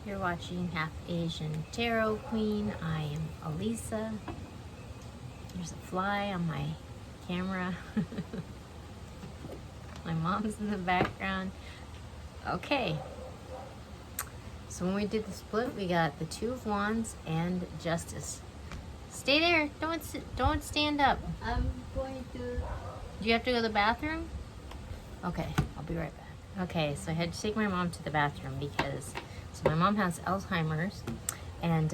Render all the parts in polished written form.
You're watching Half Asian Tarot Queen. I am Elisa. There's a fly on my camera. My mom's in the background. Okay. So when we did the split, we got the Two of Wands and Justice. Stay there. Don't stand up. I'm going to. Do you have to go to the bathroom? Okay, I'll be right back. Okay, so I had to take my mom to the bathroom because my mom has Alzheimer's, and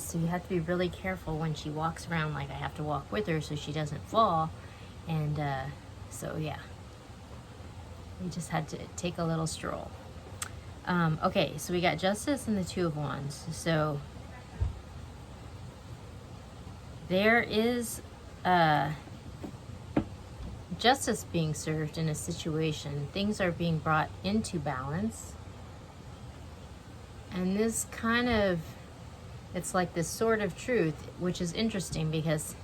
so you have to be really careful when she walks around. Like I have to walk with her so she doesn't fall, and so yeah, we just had to take a little stroll. Okay, so we got Justice and the Two of Wands. So there is justice being served in a situation. Things are being brought into balance. And this kind of, it's like this sword of truth, which is interesting because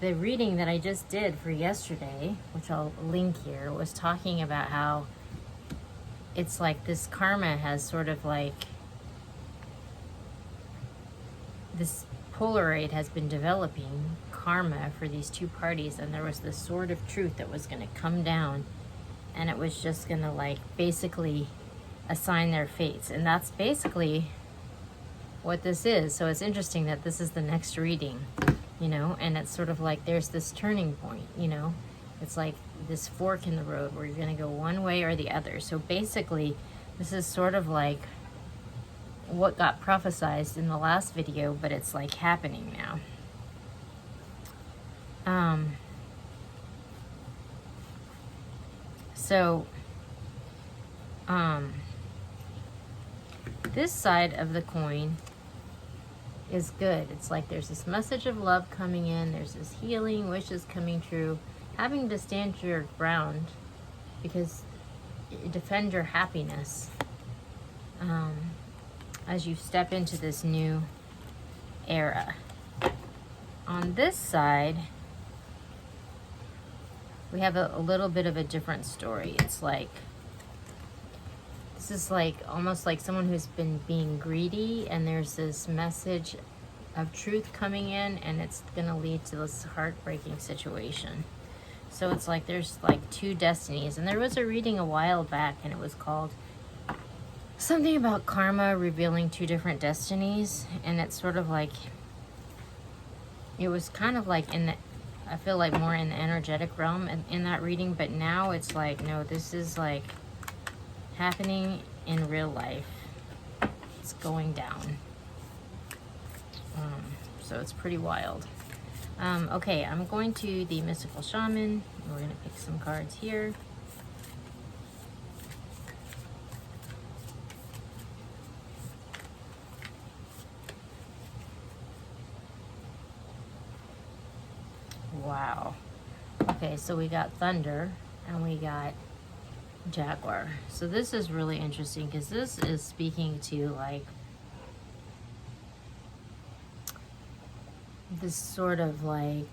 the reading that I just did for yesterday, which I'll link here, was talking about how it's like this karma has sort of like, this Polaroid has been developing karma for these two parties, and there was this sword of truth that was going to come down, and it was just going to like basically assign their fates. And that's basically what this is. So it's interesting that this is the next reading, you know, and it's sort of like there's this turning point, you know, it's like this fork in the road where you're going to go one way or the other. So basically this is sort of like what got prophesized in the last video, but it's like happening now. This side of the coin is good. It's like there's this message of love coming in, there's this healing, wishes coming true, having to stand your ground because you defend your happiness as you step into this new era. On this side, we have a little bit of a different story. It's like, this is like almost like someone who's been being greedy, and there's this message of truth coming in, and it's going to lead to this heartbreaking situation. So it's like there's like two destinies. And there was a reading a while back, and it was called something about karma revealing two different destinies. And it's sort of like, it was kind of like in the, I feel like more in the energetic realm in that reading, but now it's like, no, this is like happening in real life. It's going down. So it's pretty wild. Okay, I'm going to the Mystical Shaman. We're going to pick some cards here. Wow. Okay, so we got Thunder and we got Jaguar. So this is really interesting because this is speaking to like this sort of like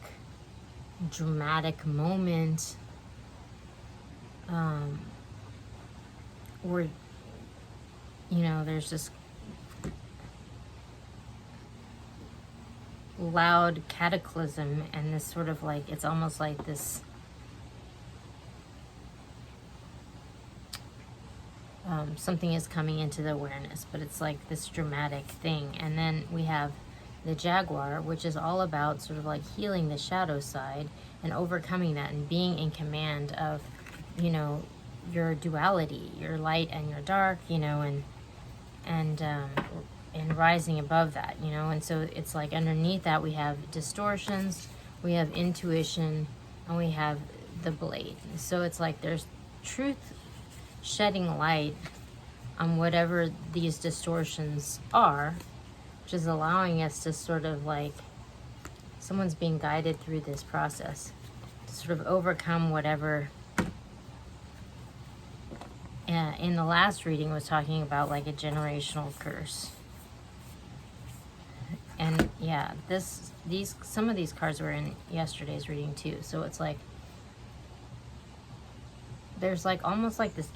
dramatic moment where, you know, there's this loud cataclysm, and this sort of like, it's almost like this something is coming into the awareness, but it's like this dramatic thing. And then we have the Jaguar, which is all about sort of like healing the shadow side and overcoming that and being in command of, you know, your duality, your light and your dark, you know, and rising above that, you know. And so it's like underneath that we have distortions, we have intuition, and we have the blade. So it's like there's truth shedding light on whatever these distortions are, which is allowing us to sort of like, someone's being guided through this process to sort of overcome whatever. In the last reading was talking about like a generational curse. And yeah, some of these cards were in yesterday's reading too. So it's like there's like almost like this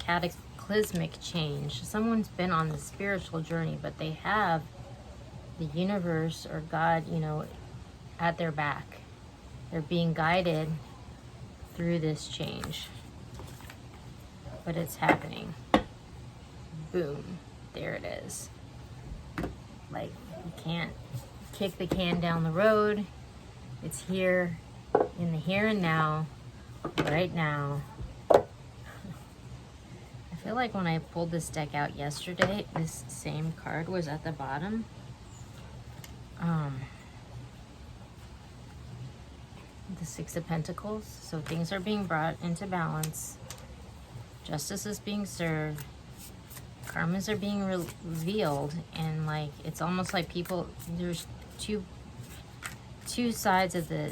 cosmic change. Someone's been on the spiritual journey, but they have the universe or God, you know, at their back. They're being guided through this change. But it's happening. Boom. There it is. Like, you can't kick the can down the road. It's here, in the here and now, right now. I feel like when I pulled this deck out yesterday, this same card was at the bottom. The Six of Pentacles. So things are being brought into balance. Justice is being served. Karmas are being revealed. And like, it's almost like people, there's two sides of the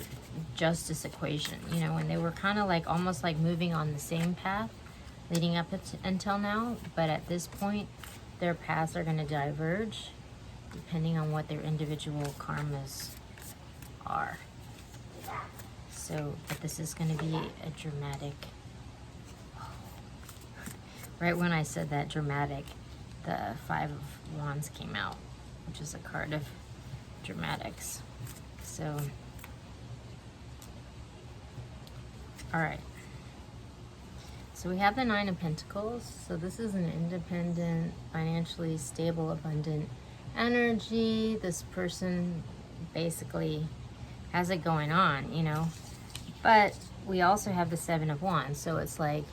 justice equation. You know, when they were kind of like, almost like moving on the same path leading up until now. But at this point, their paths are going to diverge depending on what their individual karmas are. So, but this is going to be a dramatic, right when I said that dramatic, the Five of Wands came out, which is a card of dramatics. So, all right. So we have the Nine of Pentacles. So this is an independent, financially stable, abundant energy. This person basically has it going on, you know. But we also have the Seven of Wands. So it's like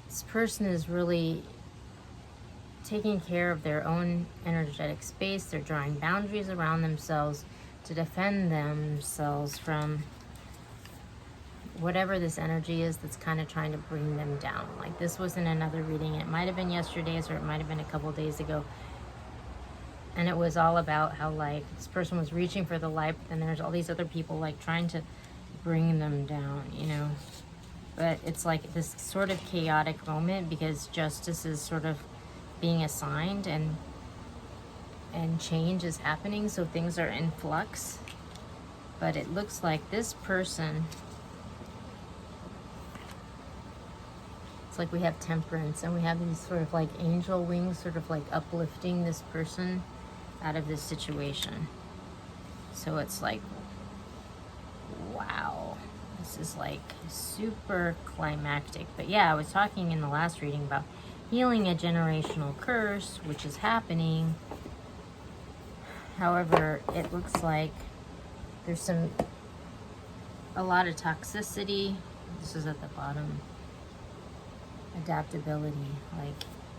this person is really taking care of their own energetic space. They're drawing boundaries around themselves to defend themselves from whatever this energy is that's kind of trying to bring them down. Like, this was in another reading. It might have been yesterday's, or it might have been a couple days ago. And it was all about how, like, this person was reaching for the light, but then there's all these other people, like, trying to bring them down, you know. But it's like this sort of chaotic moment because justice is sort of being assigned and change is happening, so things are in flux. But it looks like this person, it's like we have Temperance, and we have these sort of like angel wings sort of like uplifting this person out of this situation. So it's like, wow, this is like super climactic. But yeah, I was talking in the last reading about healing a generational curse, which is happening. However, it looks like there's a lot of toxicity. This is at the bottom. Adaptability. Like,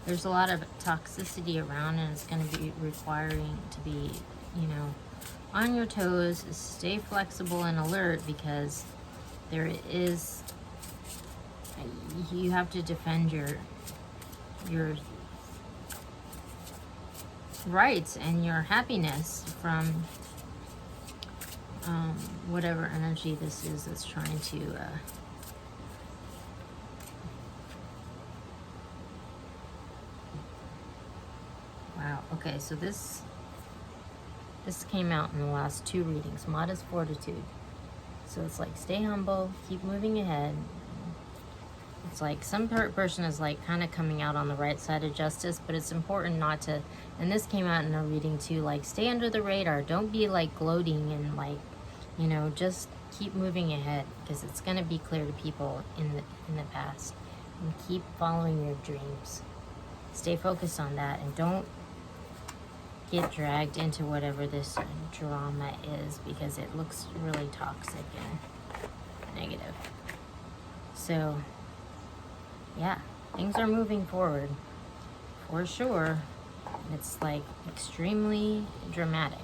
there's a lot of toxicity around, and it's going to be requiring to be, you know, on your toes, stay flexible and alert, because there is, you have to defend your rights and your happiness from whatever energy this is that's trying to wow. Okay, so this came out in the last two readings. Modest fortitude. So it's like, stay humble, keep moving ahead. It's like some person is like kind of coming out on the right side of justice, but it's important not to, and this came out in a reading too, like, stay under the radar. Don't be like gloating and like, you know, just keep moving ahead, because it's going to be clear to people in the past. And keep following your dreams. Stay focused on that, and don't get dragged into whatever this drama is, because it looks really toxic and negative. So yeah, things are moving forward for sure. It's like extremely dramatic.